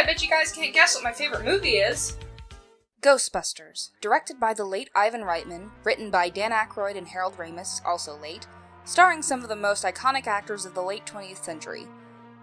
bet you guys can't guess what my favorite movie is. Ghostbusters, directed by the late Ivan Reitman, written by Dan Aykroyd and Harold Ramis, also late, starring some of the most iconic actors of the late 20th century,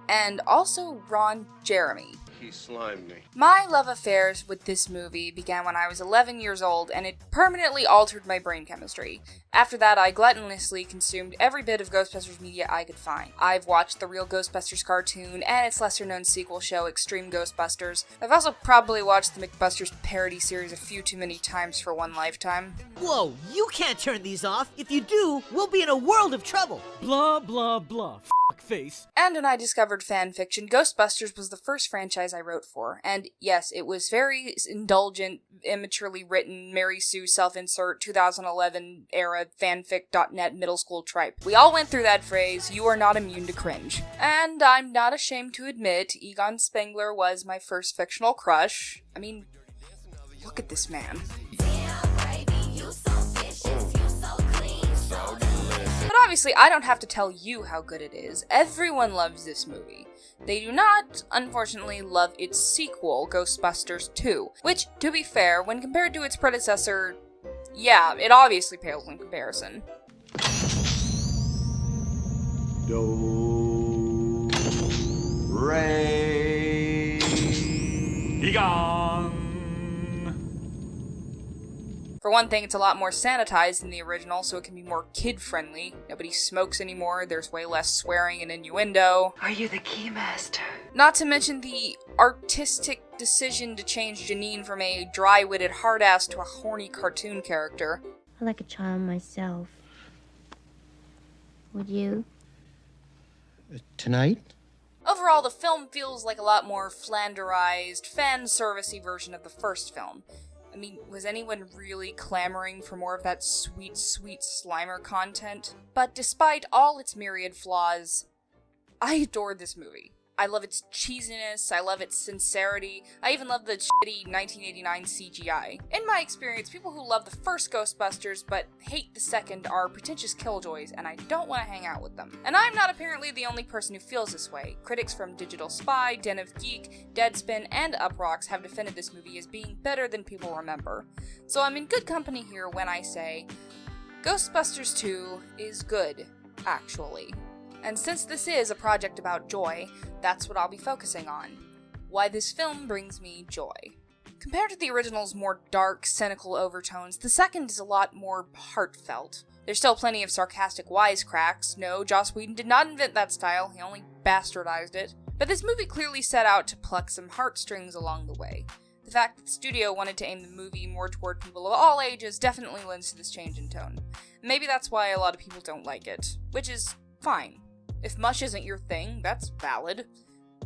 and also Ron Jeremy. He slimed me. My love affairs with this movie began when I was 11 years old, and it permanently altered my brain chemistry. After that, I gluttonously consumed every bit of Ghostbusters media I could find. I've watched the real Ghostbusters cartoon and its lesser-known sequel show, Extreme Ghostbusters. I've also probably watched the MythBusters parody series a few too many times for one lifetime. Whoa, you can't turn these off. If you do, we'll be in a world of trouble. Blah, blah, blah. Face. And when I discovered fan fiction, Ghostbusters was the first franchise I wrote for. And yes, it was very indulgent, immaturely written, Mary Sue self-insert, 2011 era fanfic.net middle school tripe. We all went through that phrase, you are not immune to cringe. And I'm not ashamed to admit, Egon Spengler was my first fictional crush. I mean, look at this man. But obviously, I don't have to tell you how good it is. Everyone loves this movie. They do not, unfortunately, love its sequel, Ghostbusters 2, which, to be fair, when compared to its predecessor, yeah, it obviously pales in comparison. Do, re, Egon! For one thing, it's a lot more sanitized than the original, so it can be more kid-friendly. Nobody smokes anymore, there's way less swearing and innuendo. Are you the Keymaster? Not to mention the artistic decision to change Janine from a dry-witted hard-ass to a horny cartoon character. I like a child myself. Would you? Tonight? Overall, the film feels like a lot more flanderized, fan-servicey version of the first film. I mean, was anyone really clamoring for more of that sweet, sweet Slimer content? But despite all its myriad flaws, I adore this movie. I love its cheesiness, I love its sincerity, I even love the shitty 1989 CGI. In my experience, people who love the first Ghostbusters but hate the second are pretentious killjoys, and I don't want to hang out with them. And I'm not apparently the only person who feels this way. Critics from Digital Spy, Den of Geek, Deadspin, and Uproxx have defended this movie as being better than people remember. So I'm in good company here when I say, Ghostbusters 2 is good, actually. And since this is a project about joy, that's what I'll be focusing on. Why this film brings me joy. Compared to the original's more dark, cynical overtones, the second is a lot more heartfelt. There's still plenty of sarcastic wisecracks. No, Joss Whedon did not invent that style, he only bastardized it. But this movie clearly set out to pluck some heartstrings along the way. The fact that the studio wanted to aim the movie more toward people of all ages definitely lends to this change in tone. Maybe that's why a lot of people don't like it, which is fine. If mush isn't your thing, that's valid.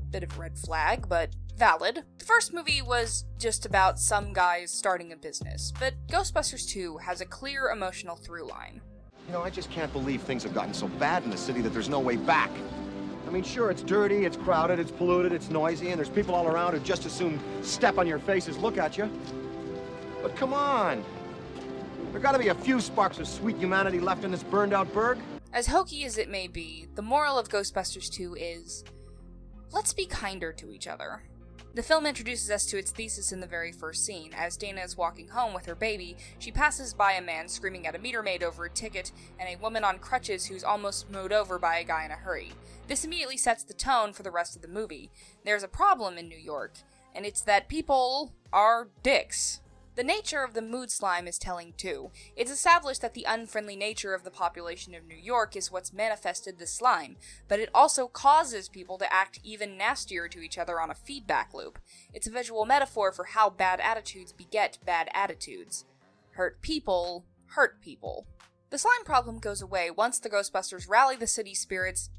Bit of a red flag, but valid. The first movie was just about some guys starting a business, but Ghostbusters 2 has a clear emotional through line. You know, I just can't believe things have gotten so bad in the city that there's no way back. I mean, sure, it's dirty, it's crowded, it's polluted, it's noisy, and there's people all around who just as soon step on your face as look at you. But come on. There gotta be a few sparks of sweet humanity left in this burned-out burg. As hokey as it may be, the moral of Ghostbusters 2 is, let's be kinder to each other. The film introduces us to its thesis in the very first scene. As Dana is walking home with her baby, she passes by a man screaming at a meter maid over a ticket, and a woman on crutches who's almost mowed over by a guy in a hurry. This immediately sets the tone for the rest of the movie. There's a problem in New York, and it's that people are dicks. The nature of the mood slime is telling too. It's established that the unfriendly nature of the population of New York is what's manifested the slime, but it also causes people to act even nastier to each other on a feedback loop. It's a visual metaphor for how bad attitudes beget bad attitudes. Hurt people hurt people. The slime problem goes away once the Ghostbusters rally the city spirits,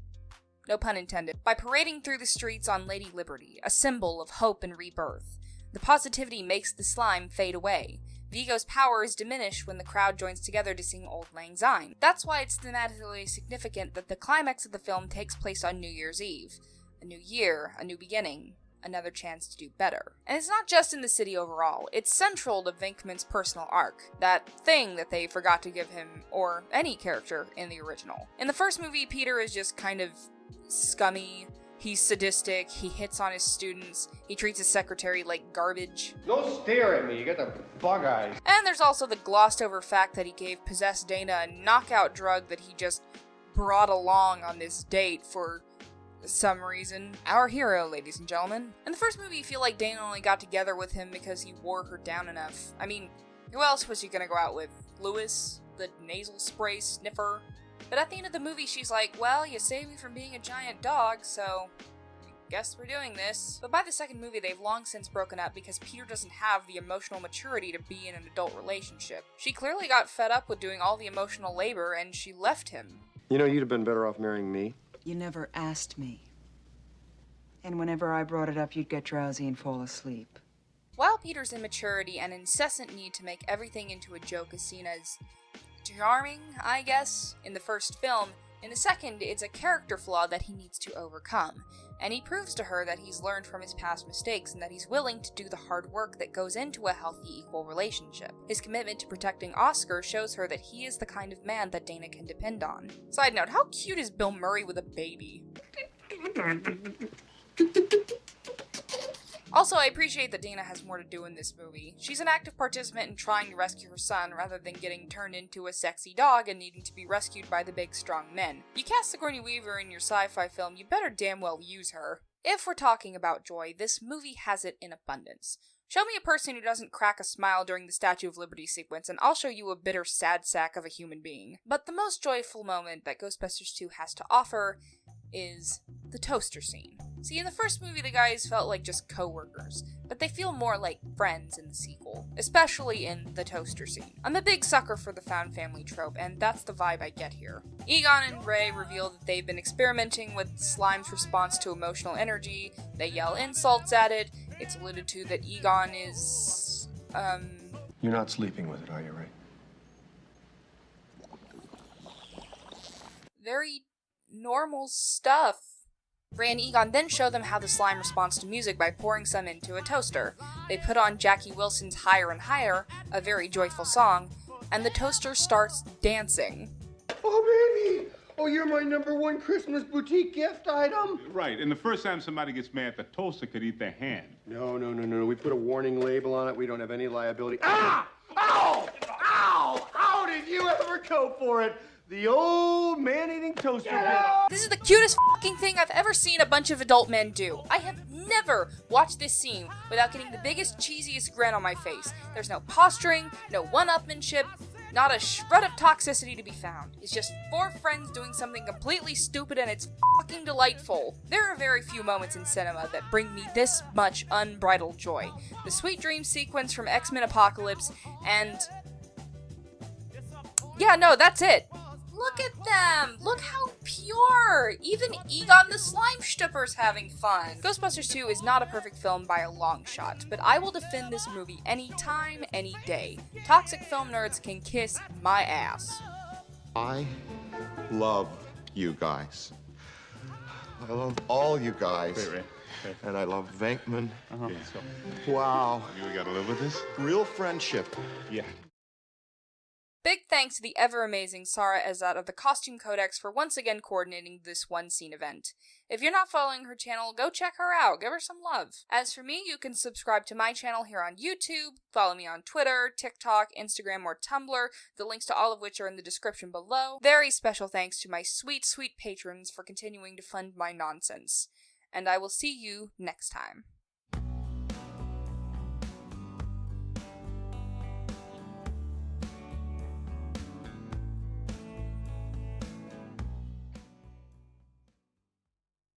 no pun intended, by parading through the streets on Lady Liberty, a symbol of hope and rebirth. The positivity makes the slime fade away. Vigo's power is diminished when the crowd joins together to sing Auld Lang Syne. That's why it's thematically significant that the climax of the film takes place on New Year's Eve. A new year, a new beginning, another chance to do better. And it's not just in the city overall, it's central to Venkman's personal arc, that thing that they forgot to give him, or any character, in the original. In the first movie, Peter is just kind of scummy, He's sadistic, he hits on his students, he treats his secretary like garbage. Don't stare at me, you got the bug eyes. And there's also the glossed over fact that he gave possessed Dana a knockout drug that he just brought along on this date for some reason. Our hero, ladies and gentlemen. In the first movie, you feel like Dana only got together with him because he wore her down enough. I mean, who else was she gonna go out with? Lewis, the nasal spray sniffer? But at the end of the movie, she's like, well, you saved me from being a giant dog, so I guess we're doing this. But by the second movie, they've long since broken up because Peter doesn't have the emotional maturity to be in an adult relationship. She clearly got fed up with doing all the emotional labor, and she left him. You know, you'd have been better off marrying me. You never asked me. And whenever I brought it up, you'd get drowsy and fall asleep. While Peter's immaturity and incessant need to make everything into a joke is seen as charming, I guess, in the first film, in the second, it's a character flaw that he needs to overcome, and he proves to her that he's learned from his past mistakes and that he's willing to do the hard work that goes into a healthy, equal relationship. His commitment to protecting Oscar shows her that he is the kind of man that Dana can depend on. Side note, how cute is Bill Murray with a baby? Also, I appreciate that Dana has more to do in this movie. She's an active participant in trying to rescue her son rather than getting turned into a sexy dog and needing to be rescued by the big strong men. You cast Sigourney Weaver in your sci-fi film, you better damn well use her. If we're talking about joy, this movie has it in abundance. Show me a person who doesn't crack a smile during the Statue of Liberty sequence, and I'll show you a bitter, sad sack of a human being. But the most joyful moment that Ghostbusters 2 has to offer is the toaster scene. See, in the first movie, the guys felt like just co-workers, but they feel more like friends in the sequel, especially in the toaster scene. I'm a big sucker for the found family trope, and that's the vibe I get here. Egon and Ray reveal that they've been experimenting with Slime's response to emotional energy, they yell insults at it, it's alluded to that Egon is, You're not sleeping with it, are you, Ray? very normal stuff. Ray and Egon then show them how the slime responds to music by pouring some into a toaster. They put on Jackie Wilson's Higher and Higher, a very joyful song, and the toaster starts dancing. Oh, baby! Oh, you're my #1 Christmas boutique gift item. Right, and the first time somebody gets mad, the toaster could eat their hand. No. We put a warning label on it. We don't have any liability. Ah! Ow! Ow! How did you ever go for it? The old man-eating toaster. This is the cutest fucking thing I've ever seen a bunch of adult men do. I have never watched this scene without getting the biggest, cheesiest grin on my face. There's no posturing, no one-upmanship, not a shred of toxicity to be found. It's just 4 friends doing something completely stupid and it's fucking delightful. There are very few moments in cinema that bring me this much unbridled joy. The Sweet Dream sequence from X-Men Apocalypse and... yeah, no, that's it. Look at them! Look how pure! Even Egon the Slime Stupper's having fun! Ghostbusters 2 is not a perfect film by a long shot, but I will defend this movie anytime, any day. Toxic film nerds can kiss my ass. I love you guys. I love all you guys. Wait, Ray. And I love Venkman. Okay, so Wow. you gotta live with this? Real friendship. Yeah. Big thanks to the ever-amazing Sarah Ezzat of the Costume Codex for once again coordinating this one-scene event. If you're not following her channel, go check her out, give her some love. As for me, you can subscribe to my channel here on YouTube, follow me on Twitter, TikTok, Instagram, or Tumblr, the links to all of which are in the description below. Very special thanks to my sweet, sweet patrons for continuing to fund my nonsense. And I will see you next time.